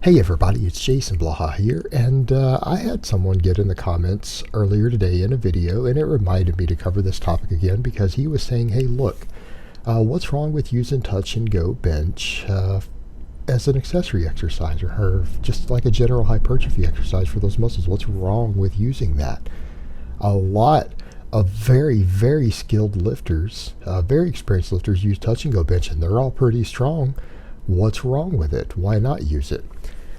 Hey everybody, it's Jason Blaha here, and I had someone get in the comments earlier today in a video, and it reminded me to cover this topic again because he was saying, hey look, what's wrong with using touch and go bench as an accessory exercise or just like a general hypertrophy exercise for those muscles? What's wrong with using that? A lot of very skilled lifters, very experienced lifters use touch and go bench, and they're all pretty strong. What's wrong with it? Why not use it?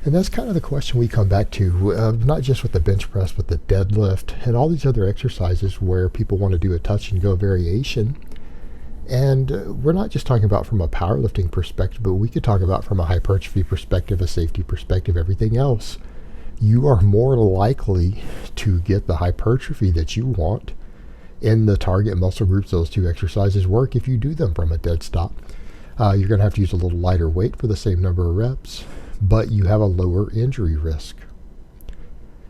And that's kind of the question we come back to, not just with the bench press, but the deadlift and all these other exercises where people want to do a touch and go variation. And we're not just talking about from a powerlifting perspective, but we could talk about from a hypertrophy perspective, a safety perspective, everything else. You are more likely to get the hypertrophy that you want in the target muscle groups those two exercises work if you do them from a dead stop. You're going to have to use a little lighter weight for the same number of reps, but you have a lower injury risk.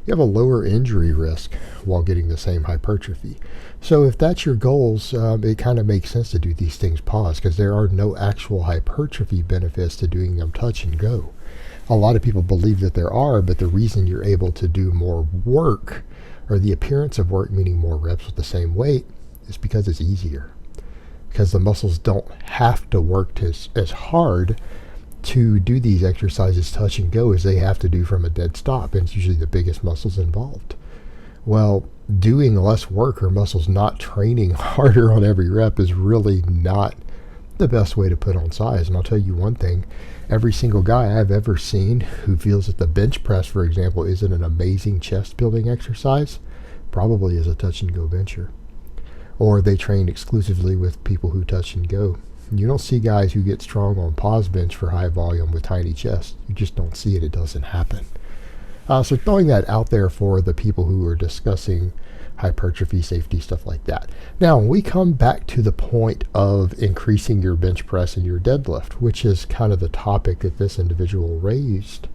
You have a lower injury risk while getting the same hypertrophy. So if that's your goals, it kind of makes sense to do these things pause because there are no actual hypertrophy benefits to doing them touch and go. A lot of people believe that there are, but the reason you're able to do more work, or the appearance of work, meaning more reps with the same weight, is because it's easier. Because the muscles don't have to work as hard to do these exercises touch and go as they have to do from a dead stop, and it's usually the biggest muscles involved. Well, doing less work or muscles not training harder on every rep is really not the best way to put on size. And I'll tell you one thing, every single guy I've ever seen who feels that the bench press, for example, isn't an amazing chest building exercise, probably is a touch and go bencher. Or they train exclusively with people who touch and go. You don't see guys who get strong on pause bench for high volume with tiny chest. You just don't see it. It doesn't happen. So throwing that out there for the people who are discussing hypertrophy, safety, stuff like that. Now, when we come back to the point of increasing your bench press and your deadlift, which is kind of the topic that this individual raised,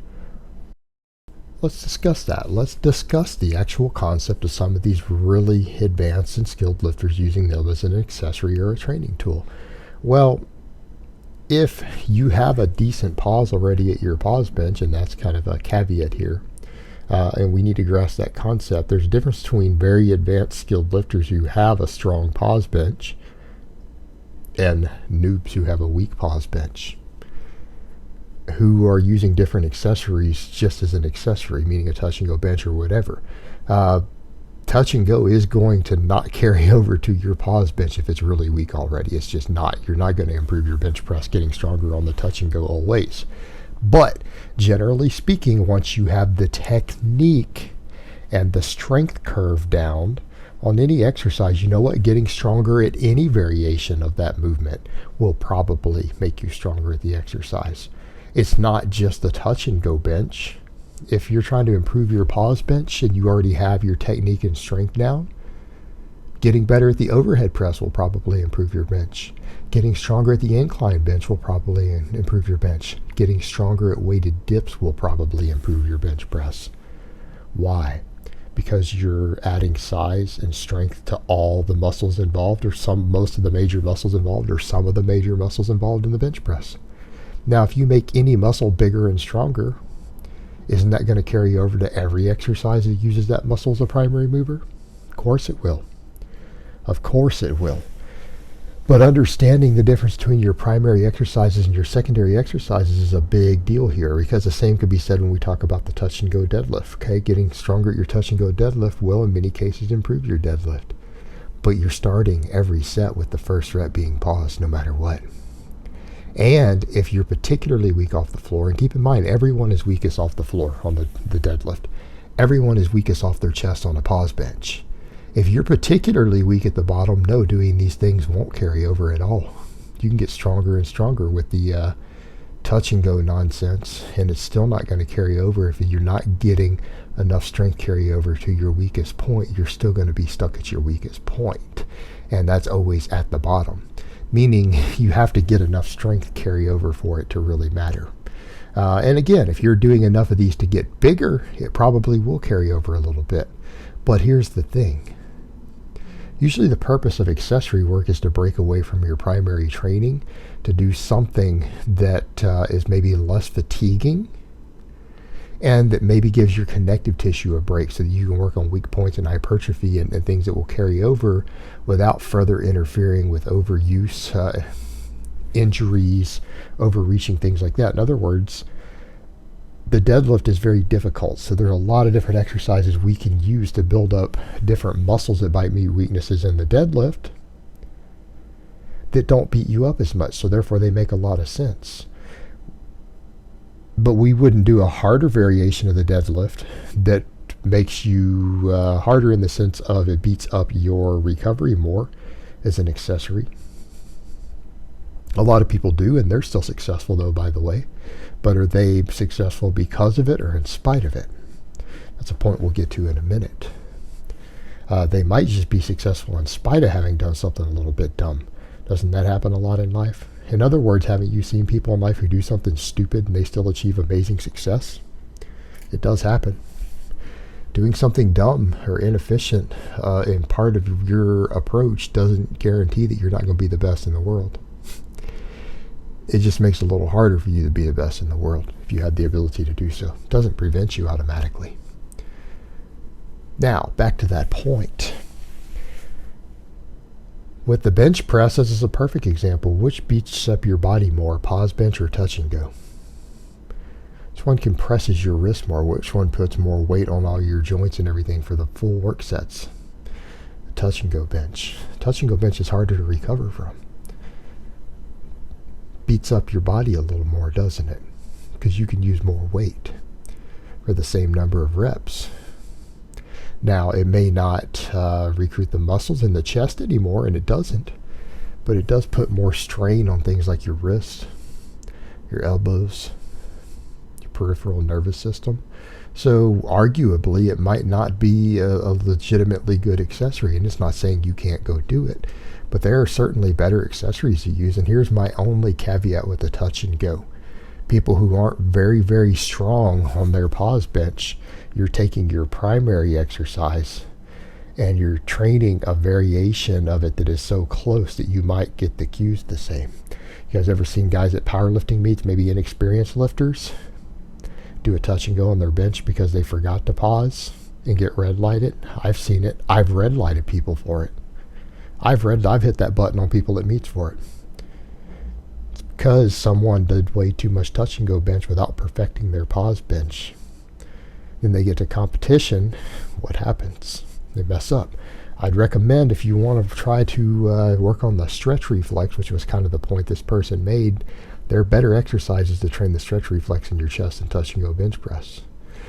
let's discuss that. Let's discuss the actual concept of some of these really advanced and skilled lifters using them as an accessory or a training tool. Well, if you have a decent pause already at your pause bench, and that's kind of a caveat here, and we need to grasp that concept, there's a difference between very advanced skilled lifters who have a strong pause bench and noobs who have a weak pause bench, who are using different accessories just as an accessory, meaning a touch and go bench or whatever. Touch and go is going to not carry over to your pause bench if it's really weak already. It's just not. You're not going to improve your bench press getting stronger on the touch and go always. But generally speaking, once you have the technique and the strength curve down on any exercise, you know what? Getting stronger at any variation of that movement will probably make you stronger at the exercise. It's not just the touch and go bench. If you're trying to improve your pause bench and you already have your technique and strength down, getting better at the overhead press will probably improve your bench. Getting stronger at the incline bench will probably improve your bench. Getting stronger at weighted dips will probably improve your bench press. Why? Because you're adding size and strength to all the muscles involved, or most of the major muscles involved, or some of the major muscles involved in the bench press. Now, if you make any muscle bigger and stronger, isn't that going to carry over to every exercise that uses that muscle as a primary mover? Of course it will. Of course it will. But understanding the difference between your primary exercises and your secondary exercises is a big deal here, because the same could be said when we talk about the touch and go deadlift. Okay, getting stronger at your touch and go deadlift will in many cases improve your deadlift. But you're starting every set with the first rep being paused no matter what. And if you're particularly weak off the floor, and keep in mind, everyone is weakest off the floor on the deadlift. Everyone is weakest off their chest on a pause bench. If you're particularly weak at the bottom, no, doing these things won't carry over at all. You can get stronger and stronger with the touch and go nonsense, and it's still not going to carry over. If you're not getting enough strength carry over to your weakest point, you're still going to be stuck at your weakest point. And that's always at the bottom. Meaning you have to get enough strength carry over for it to really matter. And again, if you're doing enough of these to get bigger, it probably will carry over a little bit. But here's the thing. Usually the purpose of accessory work is to break away from your primary training to do something that is maybe less fatiguing and that maybe gives your connective tissue a break so that you can work on weak points and hypertrophy and things that will carry over without further interfering with overuse, injuries, overreaching, things like that. In other words, the deadlift is very difficult, so there are a lot of different exercises we can use to build up different muscles that might meet weaknesses in the deadlift that don't beat you up as much, so therefore they make a lot of sense. But we wouldn't do a harder variation of the deadlift that makes you harder in the sense of it beats up your recovery more as an accessory. A lot of people do, and they're still successful though, by the way. But are they successful because of it or in spite of it? That's a point we'll get to in a minute. They might just be successful in spite of having done something a little bit dumb. Doesn't that happen a lot in life? In other words, haven't you seen people in life who do something stupid and they still achieve amazing success? It does happen. Doing something dumb or inefficient in part of your approach doesn't guarantee that you're not going to be the best in the world. It just makes it a little harder for you to be the best in the world if you had the ability to do so. It doesn't prevent you automatically. Now, back to that point. With the bench press, this is a perfect example. Which beats up your body more, pause bench or touch and go? Which one compresses your wrist more? Which one puts more weight on all your joints and everything for the full work sets? The touch and go bench. Touch and go bench is harder to recover from. Beats up your body a little more, doesn't it? Because you can use more weight for the same number of reps. Now, it may not recruit the muscles in the chest anymore, and it doesn't, but it does put more strain on things like your wrists, your elbows, your peripheral nervous system. So arguably, it might not be a legitimately good accessory, and it's not saying you can't go do it, but there are certainly better accessories to use. And here's my only caveat with the touch and go. People who aren't very, very strong on their pause bench, you're taking your primary exercise and you're training a variation of it that is so close that you might get the cues the same. You guys ever seen guys at powerlifting meets, maybe inexperienced lifters, do a touch and go on their bench because they forgot to pause and get red lighted? I've seen it. I've red lighted people for it. I've hit that button on people at meets for it. It's because someone did way too much touch and go bench without perfecting their pause bench. Then they get to competition. What happens? They mess up. I'd recommend, if you want to try to work on the stretch reflex, which was kind of the point this person made, there are better exercises to train the stretch reflex in your chest and touch and go bench press.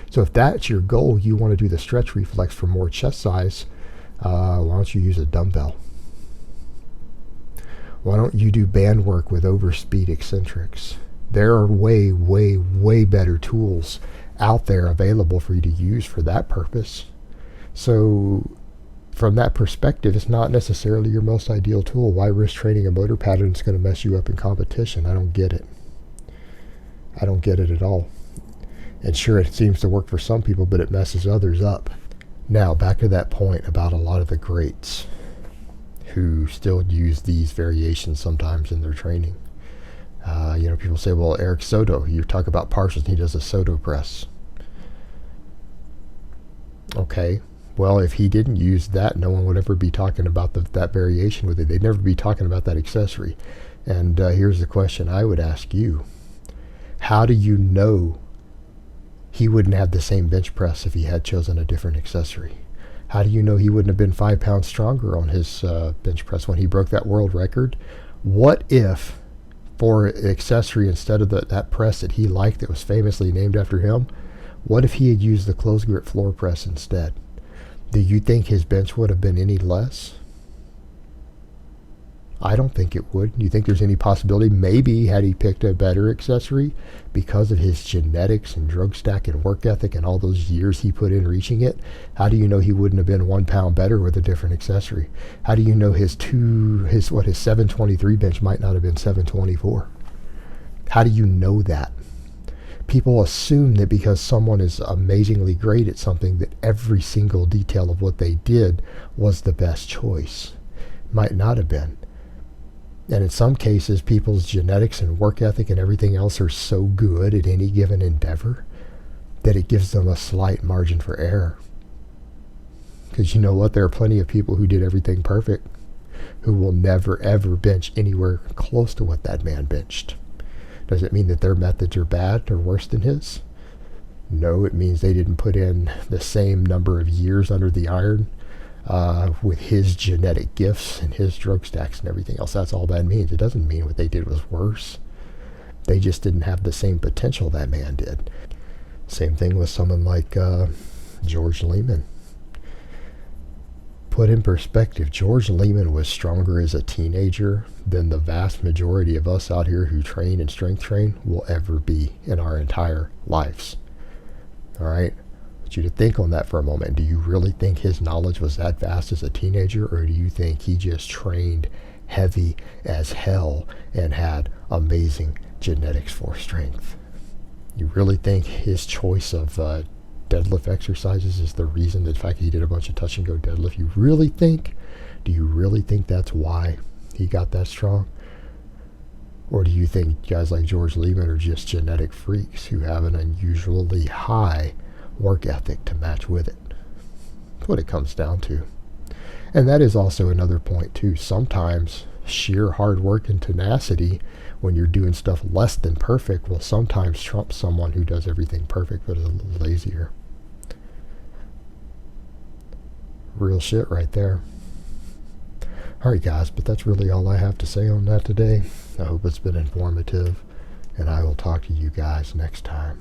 So if that's your goal, you want to do the stretch reflex for more chest size, why don't you use a dumbbell? Why don't you do band work with overspeed eccentrics? There are way, way, way better tools out there available for you to use for that purpose. So from that perspective, it's not necessarily your most ideal tool. Why risk training a motor pattern that's going to mess you up in competition? I don't get it. I don't get it at all. And sure, it seems to work for some people, but it messes others up. Now, back to that point about a lot of the greats who still use these variations sometimes in their training. People say, well, Eric Soto, you talk about partials, and he does a Soto press. Okay, well, if he didn't use that, no one would ever be talking about that variation with it. They'd never be talking about that accessory. And here's the question I would ask you. How do you know he wouldn't have the same bench press if he had chosen a different accessory? How do you know he wouldn't have been 5 pounds stronger on his bench press when he broke that world record? What if, for an accessory instead of that press that he liked that was famously named after him, what if he had used the closed grip floor press instead? Do you think his bench would have been any less? I don't think it would. Do you think there's any possibility? Maybe had he picked a better accessory because of his genetics and drug stack and work ethic and all those years he put in reaching it, how do you know he wouldn't have been 1 pound better with a different accessory? How do you know his 723 bench might not have been 724? How do you know that? People assume that because someone is amazingly great at something that every single detail of what they did was the best choice. Might not have been. And in some cases, people's genetics and work ethic and everything else are so good at any given endeavor that it gives them a slight margin for error. Because you know what? There are plenty of people who did everything perfect who will never ever bench anywhere close to what that man benched. Does it mean that their methods are bad or worse than his? No, it means they didn't put in the same number of years under the iron with his genetic gifts and his drug stacks and everything else. That's all that means. It doesn't mean what they did was worse. They just didn't have the same potential that man did. Same thing with someone like George Lehman. Put in perspective, George Lehman was stronger as a teenager than the vast majority of us out here who train and strength train will ever be in our entire lives. All right? I want you to think on that for a moment. Do you really think his knowledge was that vast as a teenager, or do you think he just trained heavy as hell and had amazing genetics for strength? You really think his choice of deadlift exercises is the reason, the fact he did a bunch of touch and go deadlift? Do you really think that's why he got that strong? Or do you think guys like George Lehman are just genetic freaks who have an unusually high work ethic to match with it? That's what it comes down to. And that is also another point too. Sometimes sheer hard work and tenacity, when you're doing stuff less than perfect, will sometimes trump someone who does everything perfect but is a little lazier. Real shit right there. Alright guys, but that's really all I have to say on that today. I hope it's been informative, and I will talk to you guys next time.